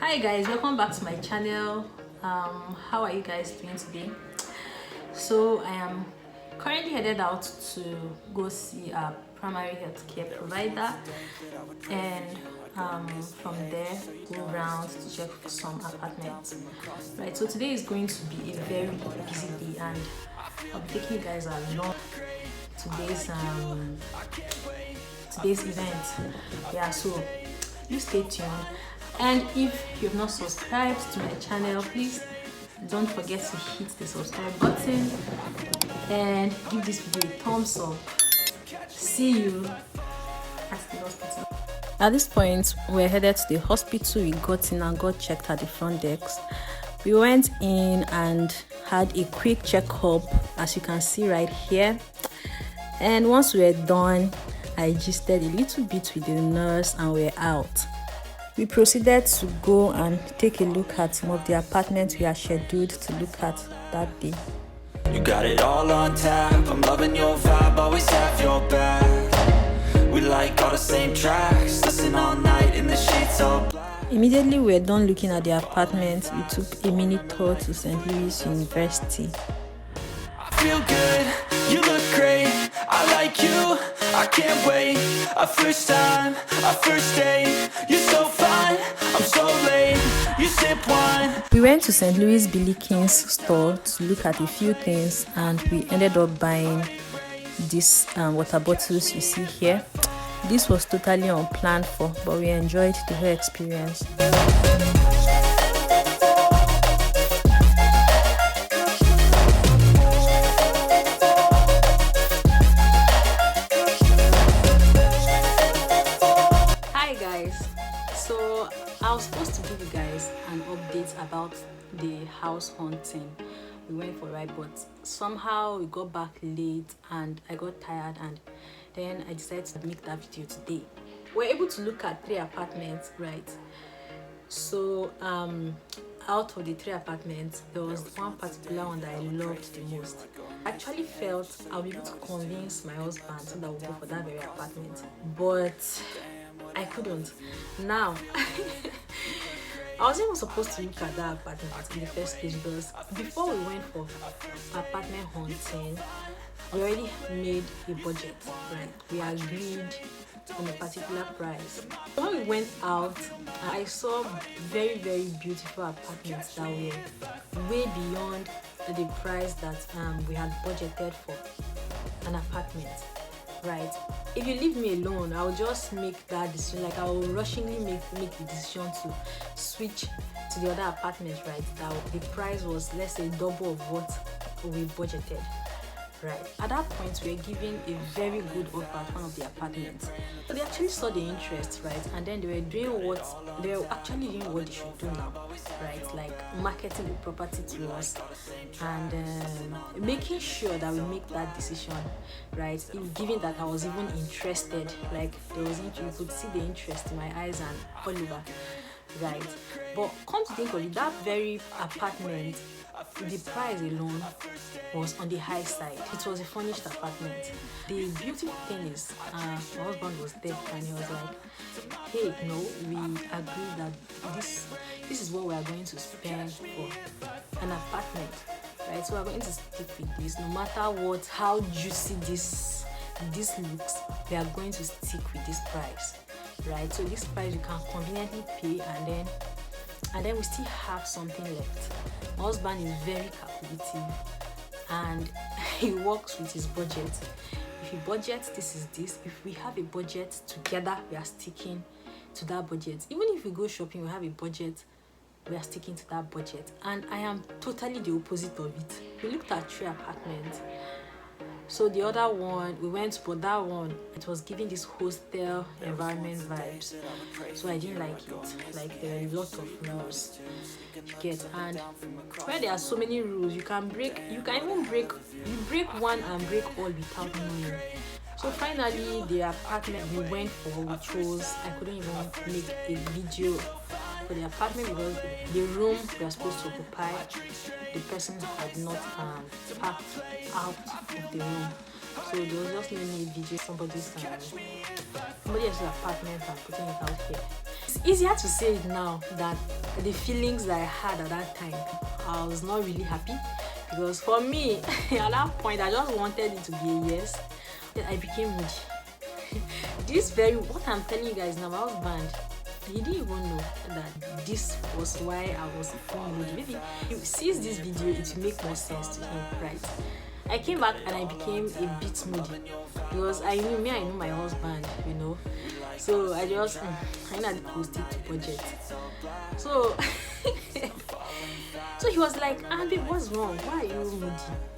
Hi guys, welcome back to my channel. How are you guys doing today? So I am currently headed out to go see a primary health care provider, and from there go around to check for some apartments. Right, so today is going to be a very busy day, and I'll be taking you guys along today's event. Yeah, so you stay tuned. And if you've not subscribed to my channel, please don't forget to hit the subscribe button and give this video a thumbs up. See you at the hospital. At this point, we're headed to the hospital. We got in and got checked at the front desk. We went in and had a quick checkup, as you can see right here. And once we were done, I gisted a little bit with the nurse and we're out. We proceeded to go and take a look at some of the apartments we are scheduled to look at that day. You got it all on tap. I'm loving your vibe, always have your back. We like all the same tracks, listen all night in the sheets all black. Immediately we were done looking at the apartments, we took a mini tour to St. Louis University. I feel good, you look great, I like you, I can't wait. A first time, a first date, you're so fine, I'm so late, you sip wine. We went to St. Louis Billy King's store to look at a few things, and we ended up buying these water bottles you see here. This was totally unplanned for, but we enjoyed the whole experience. So I was supposed to give you guys an update about the house hunting we went for, right? But somehow we got back late and I got tired, and then I decided to make that video today. We're able to look at 3 apartments, right? So out of the 3 apartments, there was one particular one that I loved the most. I actually felt I'll be able to convince my husband so that we'll go for that very apartment, but I couldn't. Now I wasn't even supposed to look at that apartment in the first place, because before we went for apartment hunting, we already made a budget, right? We agreed on a particular price. When we went out, I saw very beautiful apartments that were way beyond the price that we had budgeted for an apartment, right? If you leave me alone, I'll just make that decision. Like, I'll rushingly make the decision to switch to the other apartment, right? That the price was, let's say, double of what we budgeted, right? At that point, we were giving a very good offer at one of the apartments. So they actually saw the interest, right? And then they were actually doing what they should do now, right? Like marketing the property to us and making sure that we make that decision, right? Given that I was even interested, like you could see the interest in my eyes and all over, right? But come to think of it, that very apartment, the price alone was on the high side. It was a furnished apartment. The beautiful thing is, my husband was there and he was like, hey, no, we agreed that this is what we are going to spend for an apartment, right? So we're going to stick with this, no matter how juicy this looks, we are going to stick with this price, right? So this price you can conveniently pay, and then we still have something left. My husband is very calculative and he works with his budget. If he budgets, this is this. If we have a budget together, we are sticking to that budget. Even if we go shopping, we have a budget, we are sticking to that budget. And I am totally the opposite of it. We looked at 3 apartments. So the other one we went for, that one, it was giving this hostel environment vibes, so I didn't like it. Like, there are a lot of rules you get, and where there are so many rules, you break one and break all without knowing. So finally, the apartment we went for, we chose, I couldn't even make a video for the apartment because the room we were supposed to occupy, the person had not packed out of the room. So there was just no need video somebody else's apartment and putting it out here. It's easier to say it now that the feelings that I had at that time, I was not really happy, because for me at that point I just wanted it to be a yes. Then I became moody. What I'm telling you guys now, my husband, he didn't even know that this was why I was feeling moody. Maybe if he sees this video, it will make more sense to him, right? I came back and I became a bit moody because I know my husband, So I just I had to post it to budget. So so he was like, babe, what's wrong? Why are you moody?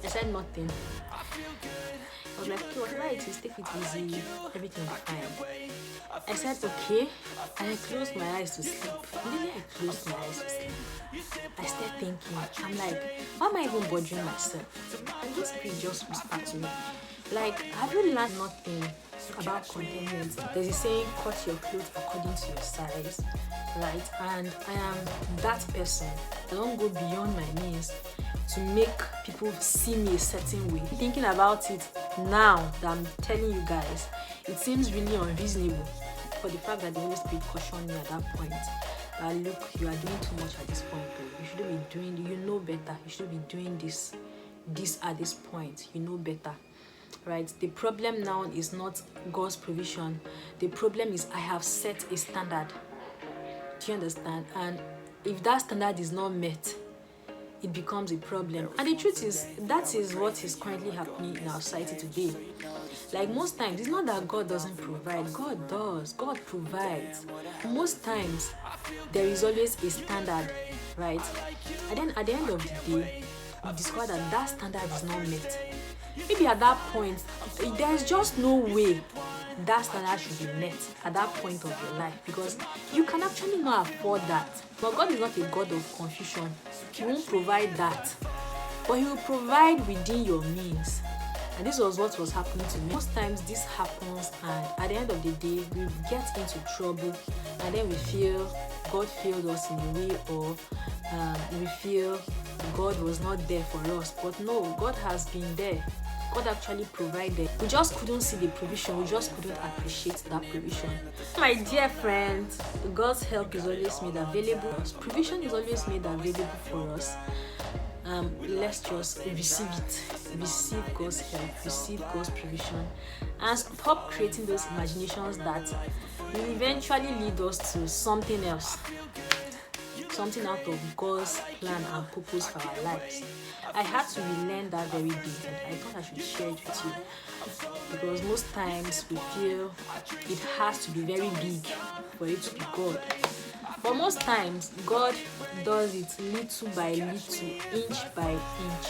I said nothing. I was like, okay, whatever it is, take it easy, everything is fine. I said okay, and I closed my eyes to sleep. Immediately I closed my eyes to sleep, I started thinking, I'm like, why am I even bothering myself? And this spirit just whispered to me, like, have you learned nothing about contentment? There's a saying, cut your clothes according to your size, right? And I am that person. I don't go beyond my means to make people see me a certain way. Thinking about it now that I'm telling you guys, it seems really unreasonable for the fact that the Holy Spirit cautioned me at that point. Look, you are doing too much at this point. You shouldn't be doing, you know better. You should be doing this at this point. You know better, right? The problem now is not God's provision. The problem is I have set a standard. Do you understand? And if that standard is not met, it becomes a problem. And the truth is, that is what is currently happening in our society today. Like, most times, it's not that God doesn't provide. God does. God provides. Most times, there is always a standard, right? And then at the end of the day, we discover that that standard is not met. Maybe at that point, there's just no way that standard should be met at that point of your life, because you can actually not afford that. But God is not a God of confusion. He won't provide that, but He will provide within your means. And this was what was happening to me. Most times this happens, and at the end of the day, we get into trouble, and then we feel God failed us in a way, or we feel God was not there for us. But no, God has been there. God actually provided. We just couldn't see the provision. We just couldn't appreciate that provision. My dear friends, God's help is always made available. Provision is always made available for us. Let's just receive it. Receive God's help. Receive God's provision. And stop creating those imaginations that will eventually lead us to something else. Something out of God's plan and purpose for our lives. I had to relearn that very day, and I thought I should share it with you, because most times we feel it has to be very big for it to be God. But most times God does it little by little, inch by inch,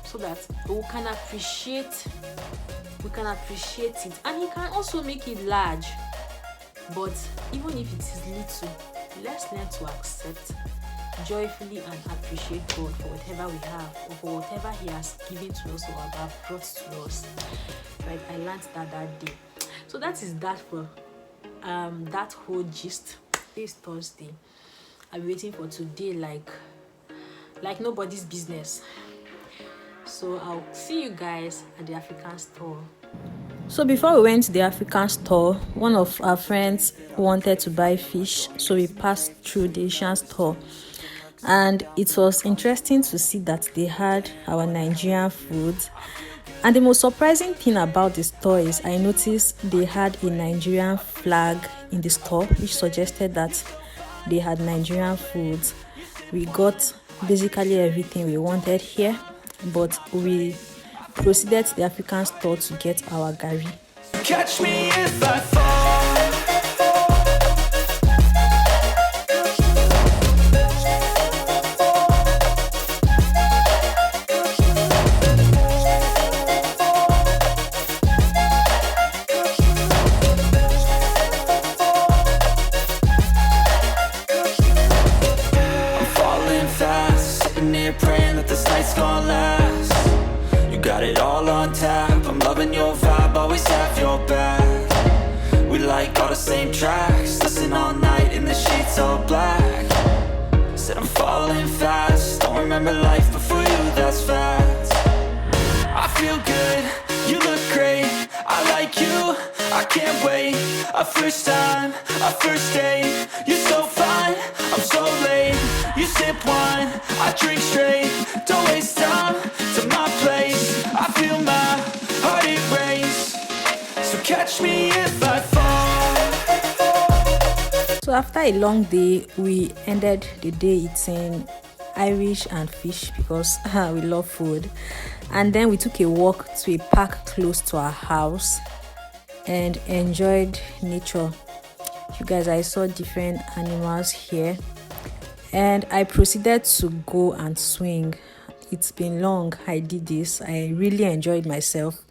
so that we can appreciate it, and He can also make it large. But even if it is little, let's learn to accept joyfully and appreciate God for whatever we have, or for whatever He has given to us or have brought to us. Right? I learned that day. So that is that for that whole gist. This Thursday, I'm waiting for today like nobody's business. So I'll see you guys at the African store. So before we went to the African store, one of our friends wanted to buy fish, so we passed through the Asian store, and it was interesting to see that they had our Nigerian food. And the most surprising thing about the store is I noticed they had a Nigerian flag in the store, which suggested that they had Nigerian foods. We got basically everything we wanted here, but we proceeded to the African store to get our gari. Catch me if I fall. I'm falling fast, sitting here praying that this night's gonna last. You got it all on tap, I'm loving your vibe, always have your back. We like all the same tracks, listen all night in the sheets all black. Said I'm falling fast, don't remember life before you, that's fact. I feel good, you look great, I like you, I can't wait. A first time, a first date. You're so fine, I'm so late. You sip wine, I drink straight. Don't waste time to my place. I feel my heart erase. So catch me if I fall. So after a long day, we ended the day eating Irish and fish because we love food. And then we took a walk to a park close to our house and enjoyed nature. You guys, I saw different animals here, and I proceeded to go and swing. It's been long I did this. I really enjoyed myself.